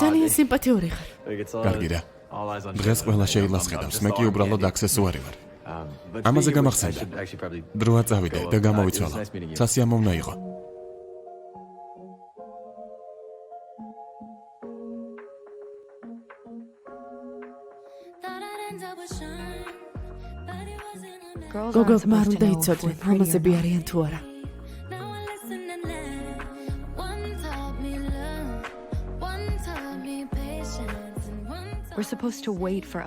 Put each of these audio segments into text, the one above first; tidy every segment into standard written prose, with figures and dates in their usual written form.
ძალიან სიმპათიური ხარ. კარგი რა. დღეს ყველა შეილას ხედავს, მე კი უბრალოდ აქსესუარი ვარ. ამაზე გამახსენდა. დროა წავიდე და გამოვიცვალო. სასიამოვნო იყო. გოგოებმა არ უნდა იცოდნენ, ამაზები არიან თუ არა.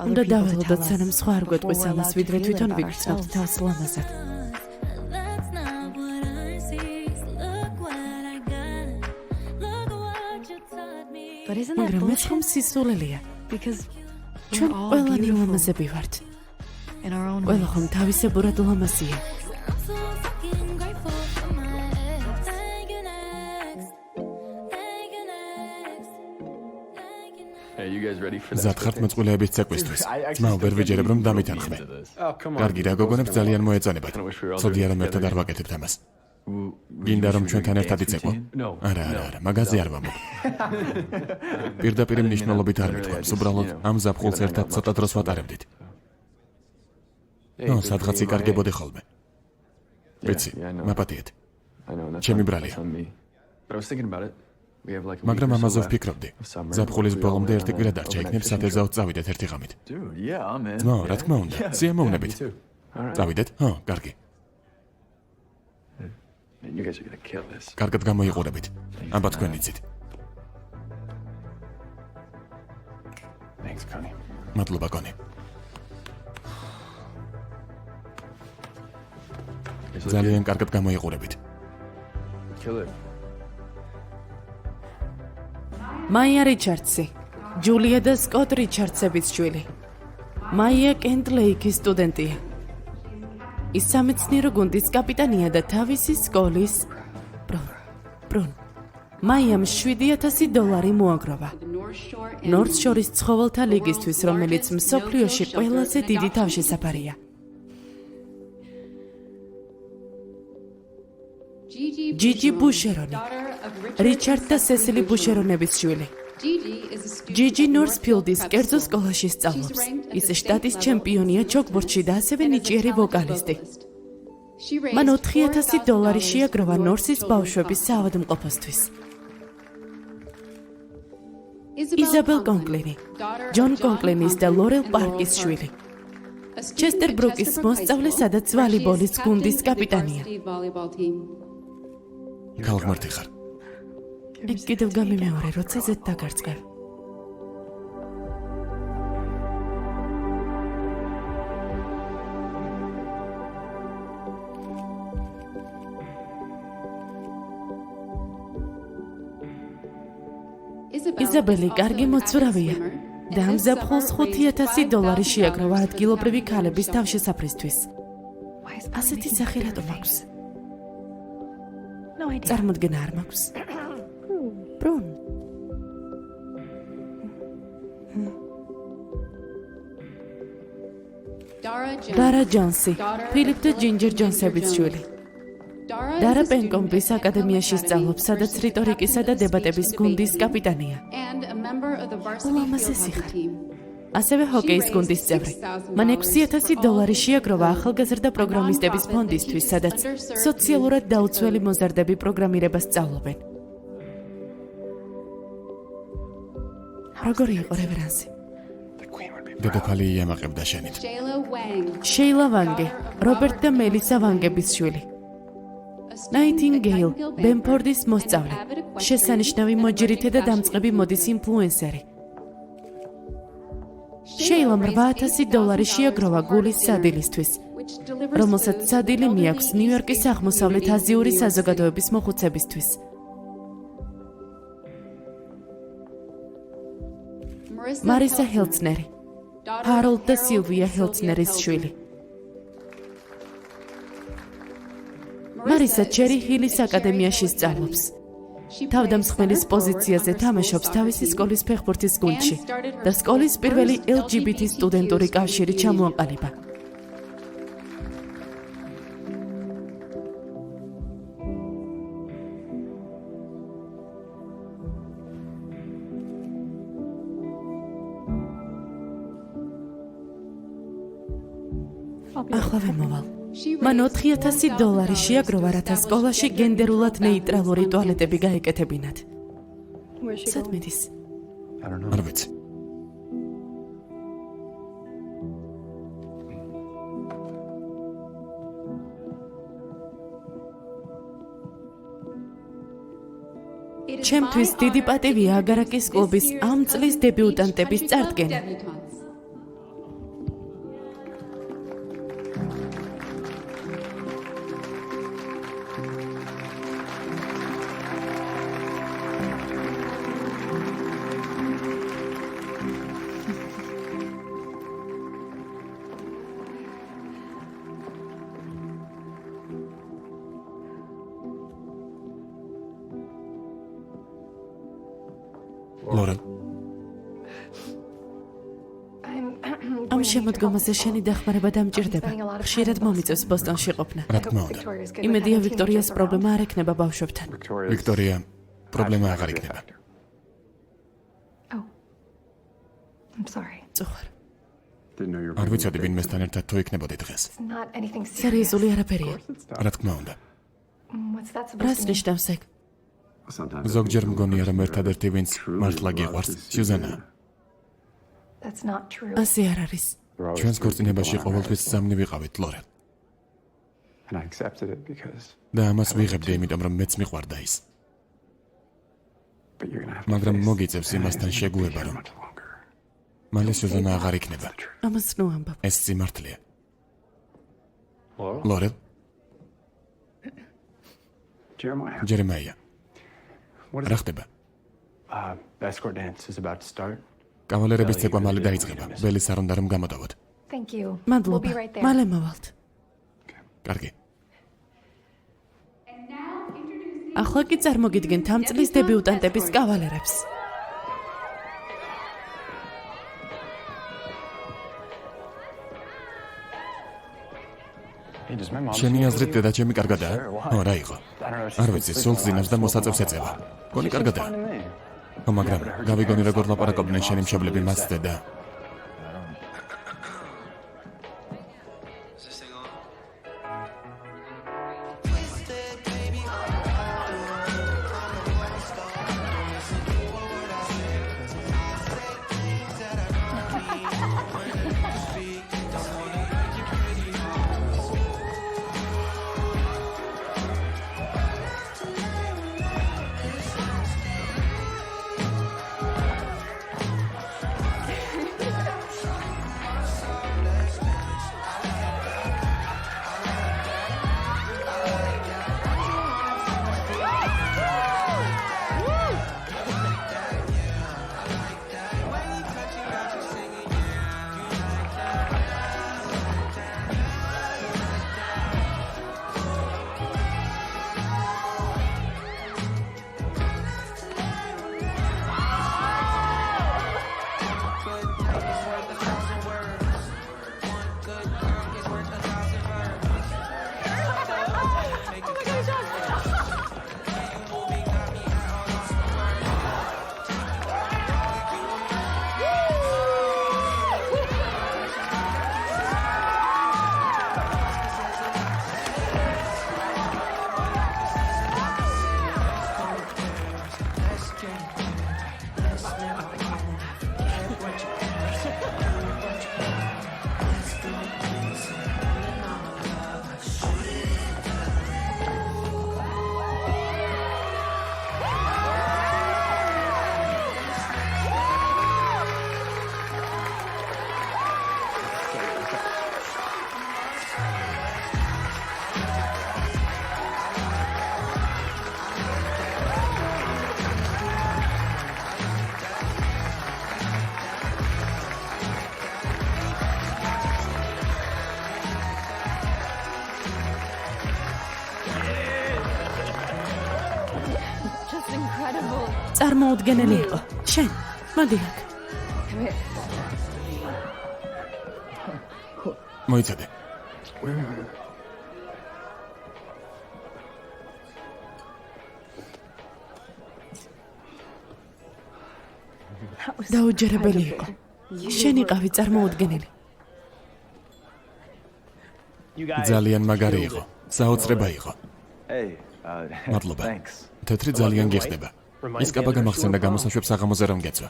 უნდა დაველოდოთ, სანამ სხვა არ გვეტყვის ამას, ვიდრე თვითონ ვიგრძნობთ თავს ლამაზად. მაგრამ ეს ხომ სისულელია. ჩვენ ყველანი ლამაზები ვართ. ყველა ხომ თავისებურად ლამაზია. მზად ხართ მოწყვილეების ცეკვისთვის. ძმაო, ვერ ვიჯერებ რომ დამითანხმე. კარგი რა, გოგონებს ძალიან მოეწონებათ. ცოდი არა ერთად არ ვაკეთებთ ამას. გინდა რომ ჩვენთან ერთად იცეკვო? არა, მაგაზე არ ვამბობ. პირდაპირ მნიშვნელობით არ მithქვამს, უბრალოდ ამ ზაფხულს ერთად ცოტა დროს ვატარებდით. სადღაც იკარგებოდი ხოლმე. ვიცი, მაპატიეთ. ჩემი ბრალია. მაგრამ ამაზე ვფიქრობდი. ზაფხულის ბოლომდე ერთი კვირა დარჩა, იქნებ სათევზაოდ წავიდეთ ერთი ღამით. ძმაო, რა თქმა უნდა, სიამოვნებით. წავიდეთ? კარგი. კარგად გამოიყურებით. ამბა თქვენ იცით. მადლობა, კონი. ძალიან კარგად გამოიყურებით. მაია რიჩარდსი, ჯულია და სკოტ რიჩარდსების შვილი. მაია კენტ ლეიკის სტუდენტია. ის სამეცნიერო გუნდის კაპიტანია და თავისი სკოლის ბრუნ. მაიამ $7,000 მოაგროვა. ნორთ შორის ცხოველთა ლიგისთვის, რომელიც მსოფლიოში ყველაზე დიდი თავშესაფარია. ჯიჯი ბუშერონი, რიჩარდ და სესილი ბუშერონების შვილი. ჯიჯი ნორსფილდის კერძო სკოლაში სწავლობს. ის შტატის ჩემპიონია ჩოგბურთში და ასევე ნიჭიერი ვოკალისტი. მან $4,000 შეაგროვა ნორსის ბავშვების საავადმყოფოსთვის. იზაბელ კონკლინი, ჯონ კონკლინის და ლორელ პარკის შვილი. ჩესტერ ბრუკის მოსწავლე, სადაც ვალიბოლის გუნდის კაპიტანია. ქალღმერთი ხარ. იქ კიდევ გამიმეორე, როცა ზედ დაგარწევ. იზაბელი კარგი მოცურავია და ამ ზაფხულს $5,000 შეაგროვა ადგილობრივი ქალების თავშესაფრისთვის. ასეთი სახე რატომ აქვს? წარმოდგენა არ მაქვს. ბრუნ. დარა ჯონსი, ფილიპ და ჯინჯერ ჯონსების შვილი. დარა პენკომბის აკადემიაში სწავლობს, სადაც რიტორიკისა და დებატების გუნდის კაპიტანია. ულამაზესი ხარ. ასევე ჰოკეის გუნდის წევრი. მან $6,000 შეაგროვა ახალგაზრდა პროგრამისტების ფონდისთვის, სადაც სოციალურად დაუცველი მოზარდები პროგრამირებას სწავლობენ. როგორი იყო რევერანსი? დედოფალი იამაყებდა შენით. შეილა ვანგი, რობერტ და მელისა ვანგების შვილი. ნაითინგეილ, ბენფორდის მოსწავლე, შესანიშნავი მოჯრითე და დამწყები მოდის ინფლუენსერი. შეილამ $8,000 შეაგროვა გულის სადილისთვის, რომელსაც სადილი მიაქვს ნიუ-იორკის აღმოსავლეთ აზიური საზოგადოების მოხუცებისთვის. მარისა ჰელცნერი, ჰაროლდ და სილვია ჰელცნერის შვილი. მარისა ჩერი ჰილის აკადემიაში სწავლობს. თავდამსხმელის პოზიციაზე თამაშობს თავისი სკოლის ფეხბურთის გუნდში და სკოლის პირველი LGBT სტუდენტური კავშირი ჩამოაყალიბა. Ახლავე მოვალ. მან $4,000 შეაგროვა, რათა სკოლაში გენდერულად ნეიტრალური ტუალეტები გაეკეთებინათ. სად მიდის? არ ვიცი. ჩემთვის დიდი პატივია აგარაკის კლუბის ამ წლის დებიუტანტების წარდგენა. ლორენ, ამ შემოდგომაზე შენი დახმარება დამჭირდება. ხშირად მომიწევს ბოსტონში ყოფნა. რა თქმა უნდა. იმედია ვიქტორიას პრობლემა არ ექნება ბავშვებთან. ვიქტორია, პრობლემა აღარ იქნება. წუხარ. არ ვიცოდი ვინმესთან ერთად თუ იქნებოდი დღეს. სერიოზული არაფერია. რა თქმა უნდა. რას ნიშნავს ეგ? ზოგჯერ მგონია რომ ერთადერთი ვინც მართლა გიყვარს სიუზანაა. ასე არ არის. ჩვენს ქორწინებაში ყოველთვის სამნი ვიყავით, ლორენ. და ამას ვიღებდი, იმიტომ რომ მეც მიყვარდა ის. მაგრამ მოგიწევს იმასთან შეგუება, რომ მალე სიუზანა აღარ იქნება. ამას ნუ ამბობ. ეს სიმართლეა. ლორენ? ჯერემაია. რა ხდება? კავალერების ცეკვა მალე დაიწყება. ბელის არ უნდა რომ გამოდავოთ. მადლობა. მალე მოვალთ. კარგი. ახლა კი წარმოგიდგენთ ამ წლის დებიუტანტების კავალერებს. შენი აზრით დედაჩემი კარგადაა? ო, რა იყო? არ ვიცი, სულ ზინავს და მოსაწევს ეწევა. გონი კარგადაა? ო, მაგრამ გავიგონი როგორ ლაპარაკობდნენ შენი მშობლები მას დედა. წარმოუდგენელი იყო. შენ, მოდი აქ. მოიცადე. დაუჯერებელი იყო. შენ იყავი წარმოუდგენელი. ძალიან მაგარი იყო. საოცრება იყო. მადლობა. თეთრი ძალიან გიხდება. ის კაბა გამახსენდა გამოსაშვებს აღამოზე რომ გეცვა.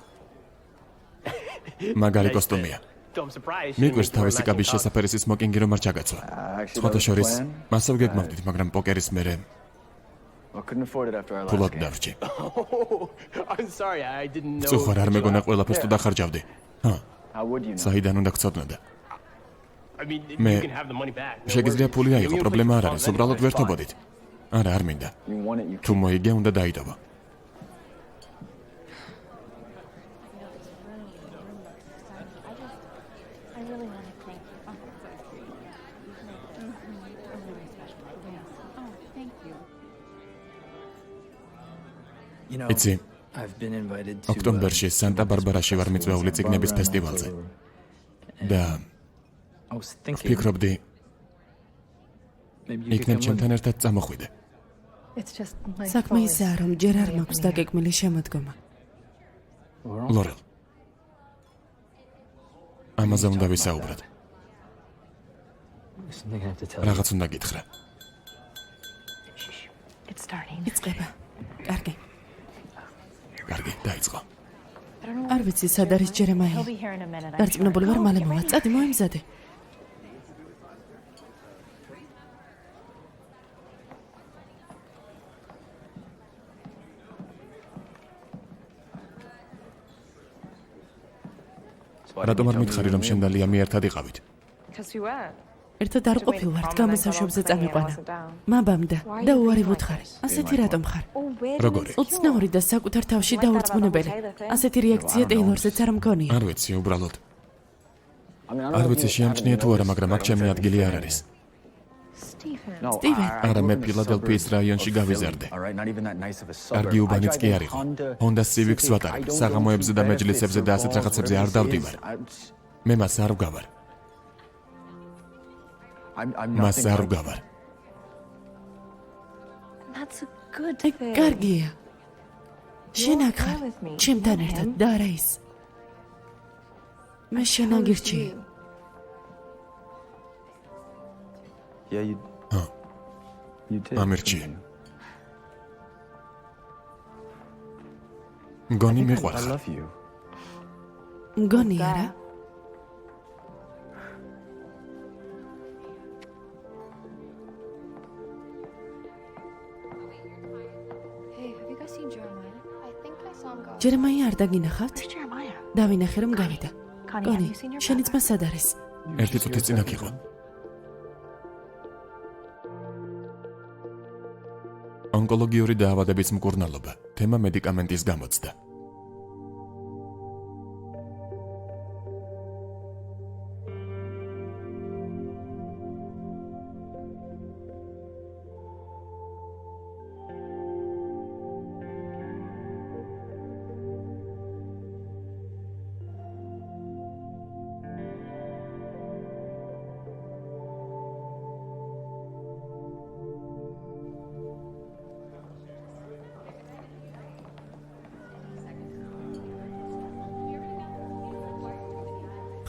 მაგარი კოსტუმია. მიგვერს თავისი კაბის შესაფერის სმოკინგი რომ არ ჩაგაცვა. სხვათა შორის მასავ გეგმავდით, მაგრამ პოკერის მერე ფულად დავრჩი. წუხარ არ მეგონა ყველაფერს თუ დახარჯავდი. საიდან უნდა გწოდნოდა? მე შეგიძლია ფული აიღო, პრობლემა არ არის, უბრალოდ ვერ თობოდით. არა, არ მინდა. თუ მოიგე, უნდა დაიდობა. იცი, ოქტომბერში სანტა-ბარბარაში ვარ მიწვეული წიგნების ფესტივალზე და ვფიქრობდი იქნებ ჩემთან ერთად წამოხვიდე. საქმე ისაა, რომ ჯერ არ მაქვს დაგეგმილი შემოდგომა. ლორელ, ამაზე უნდა ვისაუბროთ. რაღაც უნდა გითხრა. იწყება. კარგი. კარგი, დაიწყო. არ ვიცი, სად არის ჯერემაია. დარწმუნებული ვარ, მალე მოვა. წადი, მოემზადე. რატომ არ მითხარი, რომ შენ და ლიამი ერთად იყავით? ერთად არ ყოფილვართ, გამოსაშვებზე წამიყვანა. მაბამდა და უარი ვუთხარი. ასეთი რატომ ხარ? როგორი? უცნაური და საკუთარ თავში დაურწმუნებელი. ასეთი რეაქცია ტეილორზეც არ მქონია. არ ვიცი, უბრალოდ. არ ვიცი შეამჩნია თუ არა, მაგრამ აქ ჩემი ადგილი არ არის. სტივენ, არა, მე ფილადელფიის რაიონში გავიზარდე. კარგი უბანიც კი არ იყო. Honda Civic-ს ვატარებ, საღამოებზე და მეჯლისებზე და ასეთ რაღაცებზე არ დავდივარ. მე მას არ ვგავარ. მას არ ვგავარ. კარგია. შენ აქ ხარ, ჩემთან ერთად და არა ის. მე შენ აგირჩიე. ამერჩიე. მგონი მიყვარხარ. მგონი არა? ჯერემაია არ დაგინახავთ? დავინახე რომ გავიდა. გონი, შენი ძმა სად არის? ერთი წუთის წინ აქ იყო. ონკოლოგიური დაავადების მკურნალობა, თემა მედიკამენტის გამოცდა.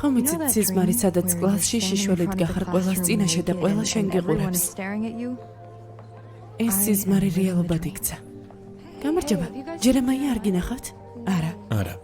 ხომ იცით სიზმარი, სადაც კლასში შიშველით გახარ ყველას წინაშე და ყველა შენ გიყურებს. ეს სიზმარი რეალობად იქცა. გამარჯობა, ჯერემაია არ გინახავთ? არა. არა.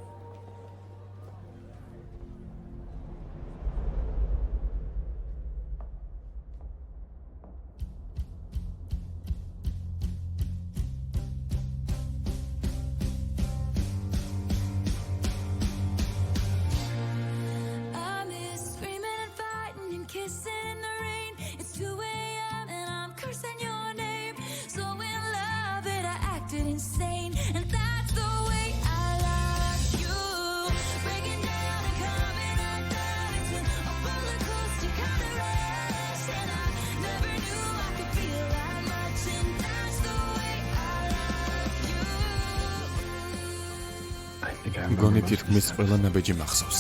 მგონი თითქმის ყველა ნაბეჯი მახსოვს.